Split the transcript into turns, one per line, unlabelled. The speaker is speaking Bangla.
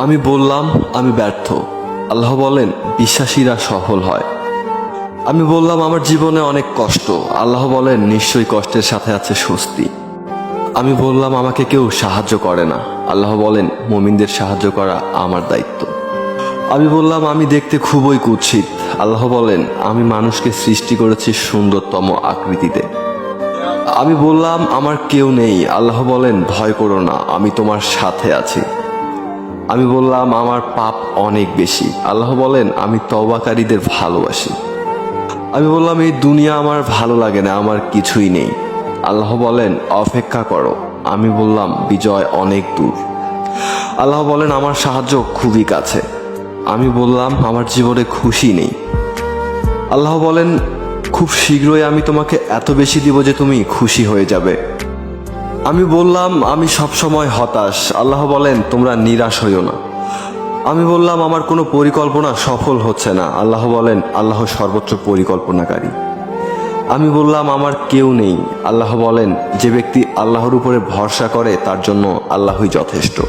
আমি বললাম আমি ব্যর্থ। আল্লাহ বলেন বিশ্বাসীরা সফল হয়। আমি বললাম আমার জীবনে অনেক কষ্ট। আল্লাহ বলেন নিশ্চয়ই কষ্টের সাথে আছে স্বস্তি। আমি বললাম আমাকে কেউ সাহায্য করে না। আল্লাহ বলেন মুমিনদের সাহায্য করা আমার দায়িত্ব। আমি বললাম আমি দেখতে খুবই কুৎসিত। আল্লাহ বলেন আমি মানুষকে সৃষ্টি করেছি সুন্দরতম আকৃতিতে। আমি বললাম আমার কেউ নেই। আল্লাহ বলেন ভয় করো না, আমি তোমার সাথে আছি। আমি বললাম আমার পাপ অনেক বেশি। আল্লাহ বলেন আমি তওবাকারীদের ভালোবাসি। আমি বললাম এই দুনিয়া আমার ভালো লাগে না, আমার কিছুই নেই। আল্লাহ বলেন অপেক্ষা করো। আমি বললাম বিজয় অনেক দূর। আল্লাহ বলেন আমার সাহায্য খুবই কাছে। আমি বললাম আমার জীবনে খুশি নেই। আল্লাহ বলেন খুব শীঘ্রই আমি তোমাকে এত বেশি দিব যে তুমি খুশি হয়ে যাবে। আমি বললাম আমি সবসময় হতাশ। আল্লাহ বলেন তোমরা নিরাশ হইও না। আমি বললাম আমার কোনো পরিকল্পনা সফল হচ্ছে না। আল্লাহ বলেন আল্লাহ সর্বোচ্চ পরিকল্পনাকারী। আমি বললাম আমার কেউ নেই। আল্লাহ বলেন যে ব্যক্তি আল্লাহর উপরে ভরসা করে তার জন্য আল্লাহই যথেষ্ট।